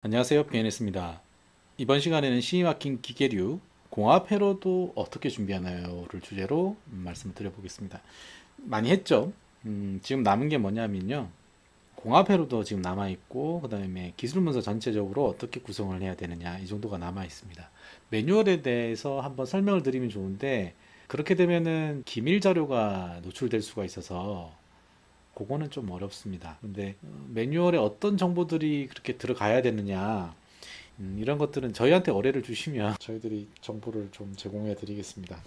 안녕하세요, 비엔했습니다. 이번 시간에는 CE 마킹 기계류 공합 회로도 어떻게 준비하나요를 주제로 말씀을 드려보겠습니다. 많이 했죠. 지금 남은 게 뭐냐면요. 공합 회로도 지금 남아 있고, 그 다음에 기술 문서 전체적으로 어떻게 구성을 해야 되느냐 이 정도가 남아 있습니다. 매뉴얼에 대해서 한번 설명을 드리면 좋은데, 그렇게 되면은 기밀 자료가 노출될 수가 있어서 그거는 좀 어렵습니다. 근데 매뉴얼에 어떤 정보들이 그렇게 들어가야 되느냐, 이런 것들은 저희한테 의뢰를 주시면 저희들이 정보를 좀 제공해 드리겠습니다.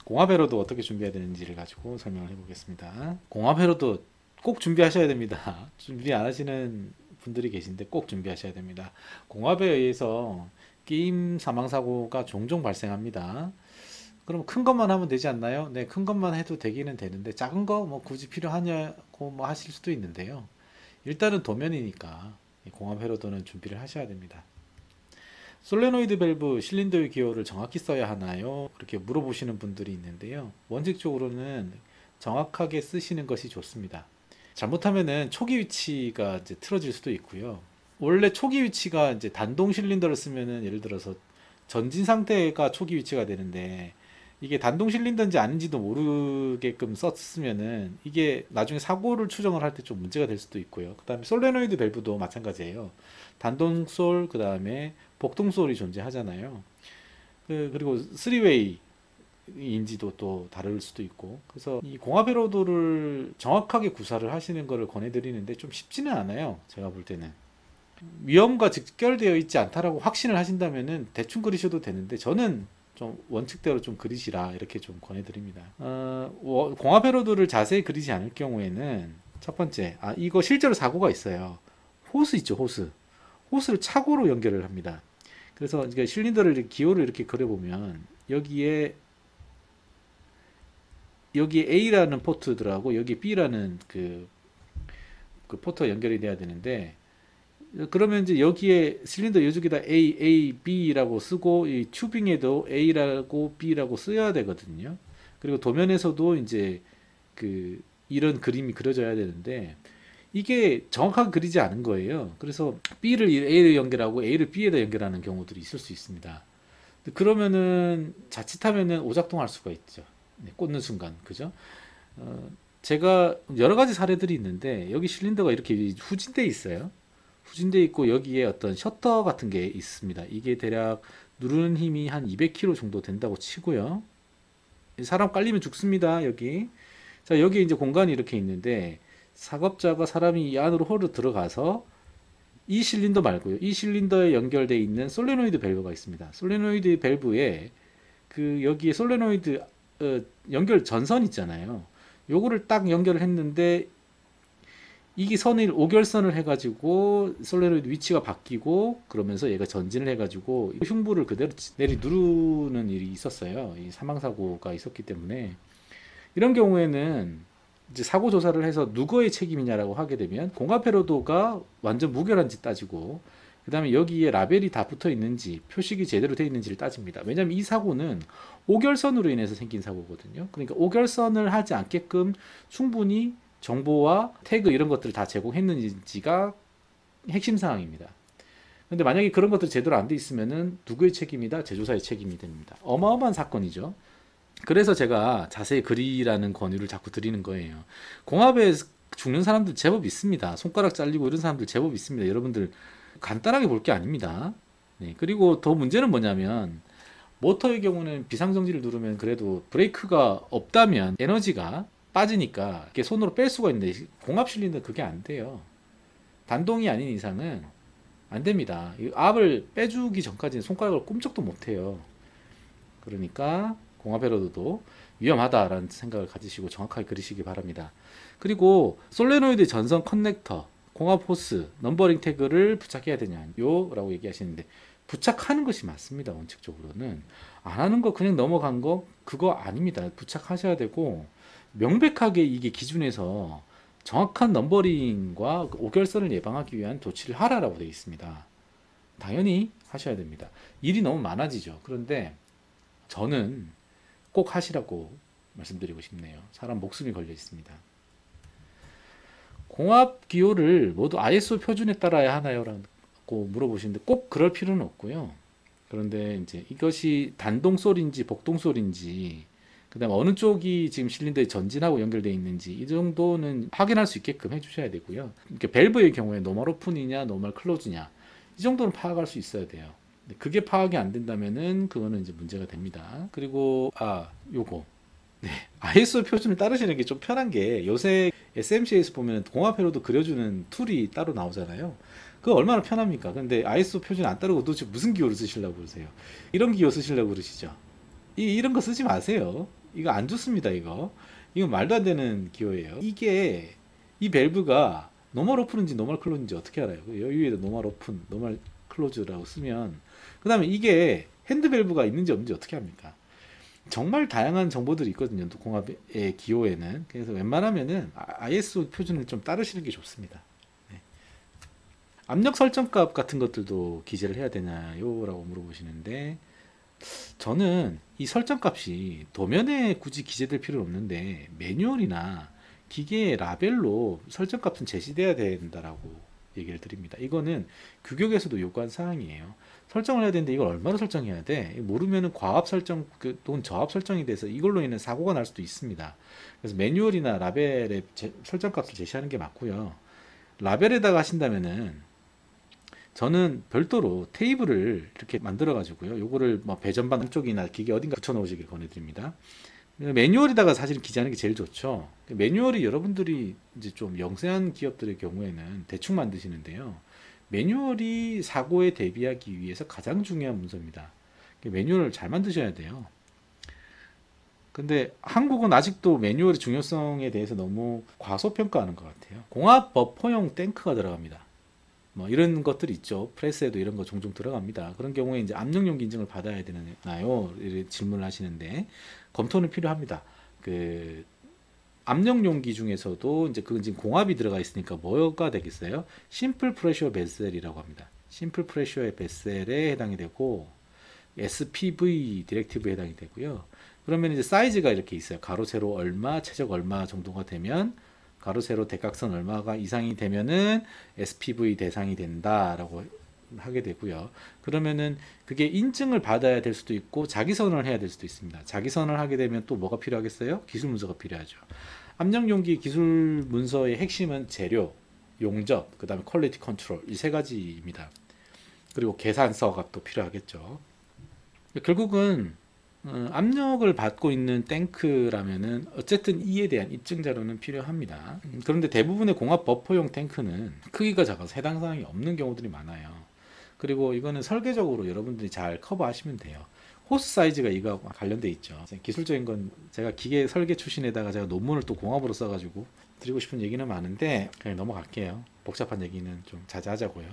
공합회로도 어떻게 준비해야 되는지를 가지고 설명을 해보겠습니다. 공합회로도 꼭 준비하셔야 됩니다. 준비 안 하시는 분들이 계신데 꼭 준비하셔야 됩니다. 공합에 의해서 게임 사망사고가 종종 발생합니다. 그럼 큰 것만 하면 되지 않나요? 네, 큰 것만 해도 되기는 되는데 작은 거 뭐 굳이 필요하냐고 뭐 하실 수도 있는데요. 일단은 도면이니까 공합 회로도는 준비를 하셔야 됩니다. 솔레노이드 밸브 실린더의 기호를 정확히 써야 하나요? 그렇게 물어보시는 분들이 있는데요. 원칙적으로는 정확하게 쓰시는 것이 좋습니다. 잘못하면은 초기 위치가 이제 틀어질 수도 있고요. 원래 초기 위치가 이제 단동 실린더를 쓰면은 예를 들어서 전진 상태가 초기 위치가 되는데 이게 단동 실린더인지 아닌지도 모르게끔 썼으면은 이게 나중에 사고를 추정을 할 때 좀 문제가 될 수도 있고요. 그 다음에 솔레노이드 밸브도 마찬가지예요. 단동 솔, 그 다음에 복동 솔이 존재하잖아요. 그리고 3웨이 인지도 또 다를 수도 있고, 그래서 이 공합 회로도를 정확하게 구사를 하시는 것을 권해드리는데 좀 쉽지는 않아요. 제가 볼 때는 위험과 직결되어 있지 않다라고 확신을 하신다면은 대충 그리셔도 되는데, 저는 좀 원칙대로 좀 그리시라 이렇게 좀 권해드립니다. 공합 회로도를 자세히 그리지 않을 경우에는 첫 번째, 이거 실제로 사고가 있어요. 호스 있죠, 호스. 호스를 차고로 연결을 합니다. 그래서 이게 실린더를 기호를 이렇게 그려보면 여기에 A라는 포트들하고 여기 B라는 그 포트가 연결이 돼야 되는데, 그러면 이제 여기에 실린더 이쪽에다 A, B라고 쓰고 이 튜빙에도 A라고 B라고 써야 되거든요. 그리고 도면에서도 이제 이런 그림이 그려져야 되는데 이게 정확하게 그리지 않은 거예요. 그래서 B를 A에 연결하고 A를 B에다 연결하는 경우들이 있을 수 있습니다. 그러면은 자칫하면은 오작동할 수가 있죠. 네, 꽂는 순간, 그죠? 어, 제가 여러 가지 사례들이 있는데 여기 실린더가 이렇게 후진돼 있어요. 후진돼 있고 여기에 어떤 셔터 같은 게 있습니다. 이게 대략 누르는 힘이 한 200kg 정도 된다고 치고요. 사람 깔리면 죽습니다. 여기. 자, 여기 이제 공간이 이렇게 있는데 작업자가 사람이 이 안으로 홀로 들어가서 이 실린더 말고요. 이 실린더에 연결되어 있는 솔레노이드 밸브가 있습니다. 솔레노이드 밸브에 여기에 솔레노이드 연결 전선 있잖아요. 요거를 딱 연결을 했는데 이게 선을 오결선을 해가지고 솔레노이드 위치가 바뀌고 그러면서 얘가 전진을 해가지고 흉부를 그대로 내리 누르는 일이 있었어요. 이 사망사고가 있었기 때문에 이런 경우에는 이제 사고 조사를 해서 누구의 책임이냐라고 하게 되면 공합회로도가 완전 무결한지 따지고, 그 다음에 여기에 라벨이 다 붙어 있는지 표식이 제대로 되어 있는지를 따집니다. 왜냐하면 이 사고는 오결선으로 인해서 생긴 사고거든요. 그러니까 오결선을 하지 않게끔 충분히 정보와 태그 이런 것들을 다 제공했는지가 핵심 사항입니다. 근데 만약에 그런 것들이 제대로 안 돼 있으면은 누구의 책임이다? 제조사의 책임이 됩니다. 어마어마한 사건이죠. 그래서 제가 자세히 그리라는 권유를 자꾸 드리는 거예요. 공합에 죽는 사람들 제법 있습니다. 손가락 잘리고 이런 사람들 제법 있습니다. 여러분들 간단하게 볼 게 아닙니다. 네, 그리고 더 문제는 뭐냐면 모터의 경우는 비상정지를 누르면 그래도 브레이크가 없다면 에너지가 빠지니까 이렇게 손으로 뺄 수가 있는데 공합 실린더 그게 안 돼요. 단동이 아닌 이상은 안 됩니다. 이 압을 빼주기 전까지는 손가락을 꼼짝도 못 해요. 그러니까 공합회로도 위험하다라는 생각을 가지시고 정확하게 그리시기 바랍니다. 그리고 솔레노이드 전선 커넥터, 공합 호스, 넘버링 태그를 부착해야 되냐요? 라고 얘기하시는데 부착하는 것이 맞습니다. 원칙적으로는. 안 하는 거 그냥 넘어간 거 그거 아닙니다. 부착하셔야 되고 명백하게 이게 기준에서 정확한 넘버링과 오결선을 예방하기 위한 조치를 하라라고 되어 있습니다. 당연히 하셔야 됩니다. 일이 너무 많아지죠. 그런데 저는 꼭 하시라고 말씀드리고 싶네요. 사람 목숨이 걸려 있습니다. 공합 기호를 모두 ISO 표준에 따라야 하나요? 라는 고 물어보시는데 꼭 그럴 필요는 없고요. 그런데 이제 이것이 단동솔인지 복동솔인지 그다음에 어느 쪽이 지금 실린더에 전진하고 연결되어 있는지 이 정도는 확인할 수 있게끔 해주셔야 되고요. 이렇게 밸브의 경우에 노멀 오픈이냐 노멀 클로즈냐 이 정도는 파악할 수 있어야 돼요. 그게 파악이 안 된다면은 그거는 이제 문제가 됩니다. 그리고 요거 ISO 표준을 따르시는 게 좀 편한 게 요새 SMC에서 보면 공합 회로도 그려주는 툴이 따로 나오잖아요. 그거 얼마나 편합니까? 근데 ISO 표준 안 따르고 도대체 무슨 기호를 쓰시려고 그러세요? 이런 기호 쓰시려고 그러시죠? 이런 거 쓰지 마세요. 이거 안 좋습니다. 이거 말도 안 되는 기호예요. 이게 이 밸브가 노멀 오픈인지 노멀 클로즈인지 어떻게 알아요? 여기 위에다 노멀 오픈, 노멀 클로즈라고 쓰면 그 다음에 이게 핸드 밸브가 있는지 없는지 어떻게 합니까? 정말 다양한 정보들이 있거든요. 공합의 기호에는. 그래서 웬만하면은 ISO 표준을 좀 따르시는 게 좋습니다. 네. 압력 설정값 같은 것들도 기재를 해야 되나요? 라고 물어보시는데 저는 이 설정값이 도면에 굳이 기재될 필요는 없는데 매뉴얼이나 기계 라벨로 설정값은 제시돼야 된다라고 얘기를 드립니다. 이거는 규격에서도 요구한 사항이에요. 설정을 해야 되는데 이걸 얼마로 설정해야 돼? 모르면은 과압 설정 또는 저압 설정이 돼서 이걸로 인해 사고가 날 수도 있습니다. 그래서 매뉴얼이나 라벨에 설정값을 제시하는 게 맞고요. 라벨에다가 하신다면은 저는 별도로 테이블을 이렇게 만들어 가지고요. 요거를 뭐 배전반 한쪽이나 기계 어딘가 붙여 놓으시길 권해드립니다. 매뉴얼에다가 사실 기재하는 게 제일 좋죠. 매뉴얼이 여러분들이 이제 좀 영세한 기업들의 경우에는 대충 만드시는데요. 매뉴얼이 사고에 대비하기 위해서 가장 중요한 문서입니다. 매뉴얼을 잘 만드셔야 돼요. 근데 한국은 아직도 매뉴얼의 중요성에 대해서 너무 과소평가하는 것 같아요. 공합 버퍼용 탱크가 들어갑니다. 뭐 이런 것들이 있죠. 프레스에도 이런 거 종종 들어갑니다. 그런 경우에 이제 압력용기 인증을 받아야 되나요? 이렇게 질문을 하시는데 검토는 필요합니다. 그 압력용기 중에서도 이제 그건 지금 공압이 들어가 있으니까 뭐가 되겠어요? 심플 프레셔 베셀이라고 합니다. 심플 프레셔의 베셀에 해당이 되고 SPV 디렉티브에 해당이 되고요. 그러면 이제 사이즈가 이렇게 있어요. 가로 세로 얼마, 최적 얼마 정도가 되면 가로 세로 대각선 얼마가 이상이 되면은 SPV 대상이 된다라고 하게 되고요. 그러면은 그게 인증을 받아야 될 수도 있고 자기선을 해야 될 수도 있습니다. 자기선을 하게 되면 또 뭐가 필요하겠어요? 기술 문서가 필요하죠. 압력용기 기술 문서의 핵심은 재료, 용접, 그 다음에 퀄리티 컨트롤 이 세 가지입니다. 그리고 계산서가 또 필요하겠죠. 결국은 압력을 받고 있는 탱크라면은 어쨌든 이에 대한 입증 자료는 필요합니다. 그런데 대부분의 공합 버퍼용 탱크는 크기가 작아서 해당 사항이 없는 경우들이 많아요. 그리고 이거는 설계적으로 여러분들이 잘 커버하시면 돼요. 호스 사이즈가 이거하고 관련돼 있죠. 기술적인 건 제가 기계 설계 출신에다가 제가 논문을 또 공합으로 써가지고 드리고 싶은 얘기는 많은데 그냥 넘어갈게요. 복잡한 얘기는 좀 자제하자고요.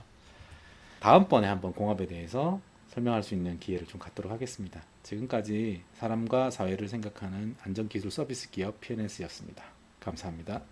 다음번에 한번 공합에 대해서 설명할 수 있는 기회를 좀 갖도록 하겠습니다. 지금까지 사람과 사회를 생각하는 안전기술 서비스 기업 PNS였습니다. 감사합니다.